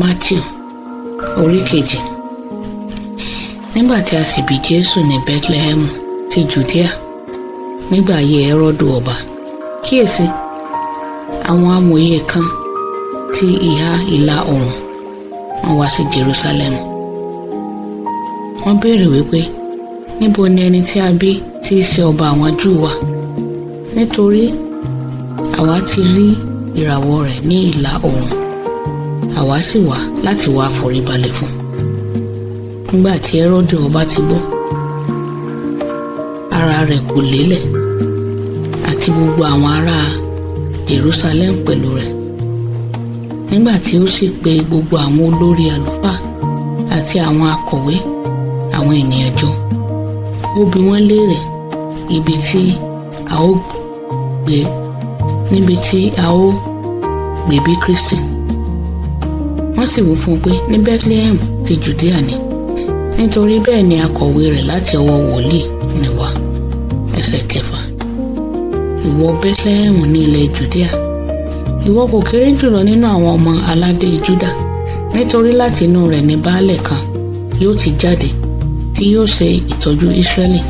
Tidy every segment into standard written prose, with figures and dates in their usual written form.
Matthew orí 2. Nígbà tí a sì bí Jésù ní Bethlehem ti Judea nígbà ayé Hẹ́rọ́dù ọba, kíyèsí, àwọn amòye kan ti ìhà ìlà oòrùn wọ́n wá sí Jerusalem. Wọ́n béèrè wípé, níbo ni ẹni tí a bí tí í ṣe ọba àwọn Júù wà? Nítorí àwa ti rí ìràwọ̀ rẹ̀ ní ìlà oòrùn, àwa sì wá láti wá foríbalẹ̀ fún. Nígbà tí Hẹ́rọ́dù ọba ti gbọ́, ara rẹ̀ kò lélẹ̀, àti gbogbo àwọn ará Jerusalem pẹ̀lú rẹ̀. Nígbà tí ó sì pe gbogbo àwọn olórí àlùfáà àti àwọn akọ̀wé àwọn ènìyàn jọ, ó bi wọ́n léèrè níbi tí a ó gbé bí Kristi. Wọ́n sì wí fún un pé ní Bethlehem ti Judea ni, nítorí bẹ́ẹ̀ ni akọ̀wé rẹ̀ láti ọwọ́ wòlíì ni wá. Ẹsẹ̀ 6. Ìwọ Bethlehem ní ilẹ̀ Judea, ìwọ kò kéré jùlọ nínú àwọn ọmọ aládé Júdà, nítorí láti inú rẹ̀ ni baálẹ̀ kan yóò ti jáde tí yóò ṣe ìtọ́jú Ísírẹ́lì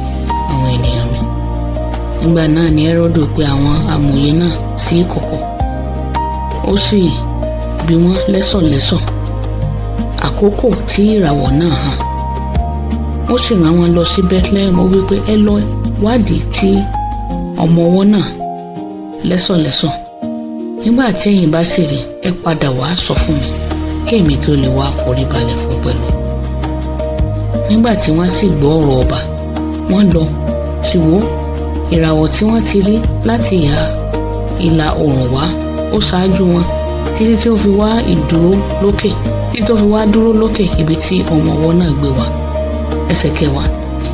àwọn ènìyàn mi. Nígbà náà ni Hẹ́rọ́dù pe àwọn amòye náà sí ìkọ̀kọ̀, ó sì bi wọ́n lẹ́sọ̀lẹ́sọ̀ àkókò tí ìràwọ̀ náà hàn. Ó sì rán wọn lọ sí Bethlehem, ó wí pé, ẹ lọ wádìí tí ọmọ ọwọ́ náà lẹ́sọ̀lẹ́sọ̀. Nígbà tí ẹ̀yin bá sì rí, ẹ padà wá sọ fún mi, kí èmi kí ó lè wá foríbalẹ̀ fún pẹ̀lú. Nígbà tí wọ́n sì gbọ́ ọ̀rọ̀ ọba, wọ́n lọ sì wò ìràwọ̀ tí wọ́n ti rí láti ìlà oòrùn wá. Ó ṣáájú wọn títí tí ó fi wá dúró lókè ibi tí ọmọ ọwọ́ náà gbé wá. Ẹsẹ̀ 9.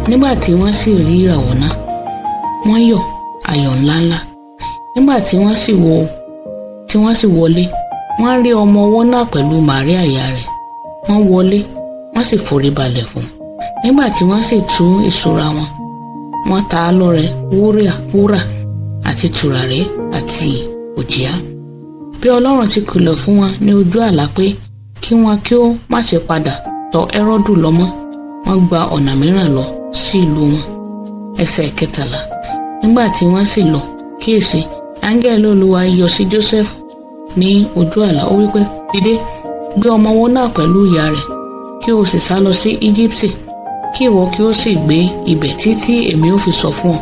Nígbà tí wọ́n sì rí ìràwọ̀ náà, wọ́n yọ̀ ayọ̀ ńláńlá. Nígbà tí wọ́n sì wọlé, wọ́n rí ọmọ ọwọ́ náà pẹ̀lú Màríà ìyá rẹ̀. Wọ́n wọlé, wọ́n sì foríbalẹ̀ fún un. Nígbà tí wọ́n sì tú ìṣúra wọn, wọ́n ta á lọ́rẹ wúrà àti tùràrí àti òjìá. Bí Ọlọ́run ti kìlọ̀ fún wọn ní ojú àlá pé kí wọn kí ó má ṣe padà tọ̀ Hẹ́rọ́dù lọ mọ́, wọ́n gba ọ̀nà mìíràn lọ sí ìlú wọn. Ẹsẹ̀ 13. Nígbà tí wọ́n sì lọ, kíyèsí, áńgẹ́lì Olúwa yọ sí Jósẹ́fù ní ojú àlá, ó wí pé, dìde, gbé ọmọ ọwọ́ náà pẹ̀lú ìyá rẹ̀, kí o sì sá lọ sí Íjíbítì, kí ìwọ kí ó sì gbé ibẹ̀ títí èmi ó fi sọ fún ọ,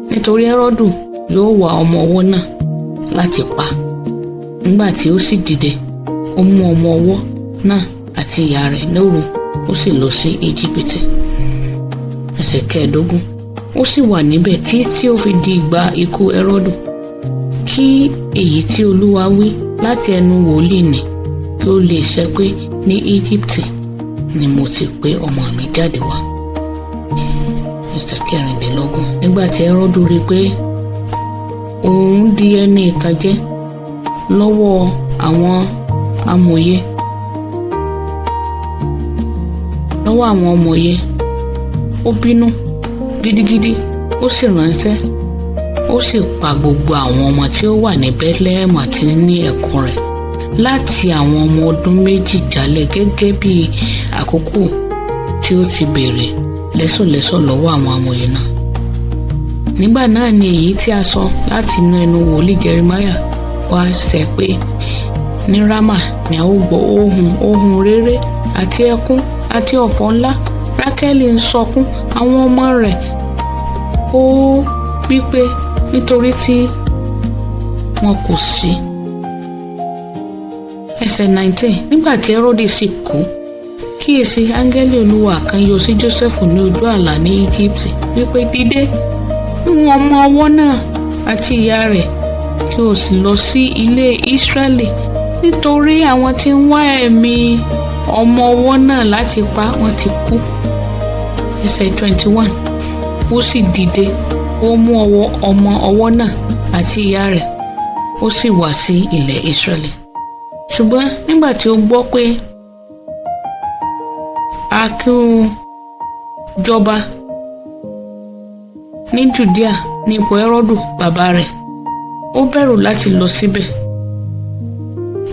nítorí Hẹ́rọ́dù yóò wá ọmọ ọwọ́ náà láti pa. Nígbà tí ó sì dìde, ó mú ọmọ ọwọ́ náà àti ìyá rẹ̀ lóru, ó sì lọ sí Íjíbítì. Ẹsẹ̀ 15. Ó sì wà níbẹ̀ títí ó fi di ìgbà ikú Hẹ́rọ́dù, kí èyí tí Olúwa wí láti ẹnu wòlíì nì kí ó lè ṣẹ pé ní Íjíbítì ni mo ti pé ọmọ mi jáde wá. Ẹsẹ̀ 16. Nígbà tí Hẹ́rọ́dù rí pé òun di ẹni ìtàjẹ lọ́wọ́ àwọn amòye, ó bínú gidigidi, ó sì ránṣẹ́, ó sì pa gbogbo àwọn ọmọ tí ó wà ní Bethlehem àti ní ẹ̀kún rẹ̀, láti àwọn ọmọ ọdún 2 jálẹ̀, gẹ́gẹ́ bí àkókò tí ó ti béèrè lẹ́sọ̀lẹ́sọ̀ lọ́wọ́ àwọn amòye náà. Nígbà náà ni èyí tí a sọ láti inú ẹnu wòlíì Jeremáyà wá ṣẹ pé, ní Rámà ni a ó gbọ́ ohùn réré àti ẹkún àti ọ̀fọ̀ ńlá. Rákélì ń sọkún, àwọn ọmọ rẹ̀ ó wí pé nítorí tí wọn kò sí. Ẹsẹ̀ 19. Nígbà tí Hẹ́rọ́dù sì kú, kíyèsí, áńgẹ́lì Olúwa kan yọ sí Jósẹ́fù ní ojú àlá ní Íjíbítì, wípé, dìde, mú ọmọ ọwọ́ náà àti ìyá rẹ̀, kí o sì lọ sí ilé Ísírẹ́lì, nítorí àwọn tí ń wá ẹ̀mí ọmọ ọwọ́ náà láti pa wọ́n ti kú. Ẹsẹ̀ 21. Ó sì dìde, ó mú ọmọ ọwọ́ náà àti ìyá rẹ̀, ó sì wá sí ilẹ̀ Ísírẹ́lì. Ṣùgbọ́n nígbà tí ó gbọ́ pé Ákíù jọba ní Jùdíà ní ipò Hẹ́rọ́dù bàbá rẹ̀, ó bẹ̀rù láti lọ síbẹ̀.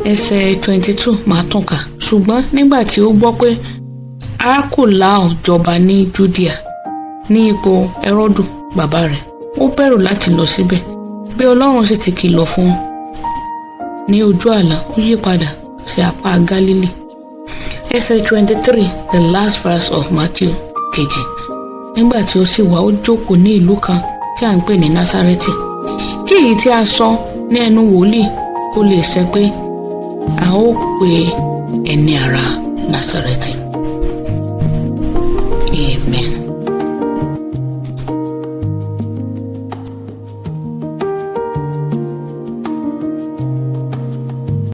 ẹsẹ̀ 22 máa tún kà. Ṣùgbọ́n nígbà tí ó gbọ́ pé Arákùláò jọba ní Júdíà ní ipò Hẹ́rọ́dù bàbá rẹ̀, ó bẹ̀rù láti lọ síbẹ̀. Bí Ọlọ́run sì ti kìlọ̀ fún un ní ojú àlá, ó yí padà sí apá Gálílì. Ẹsẹ̀ 23, the last verse of Matthew kejì. Nígbà tí ó sì wá, ó jókòó ní ìlú kan tí à ń pè ní Násárẹ́tì, kí èyí tí a sọ ní ẹnu wòlíì kó lè ṣẹ pé a ó pe ẹni ará Násárẹ́tì.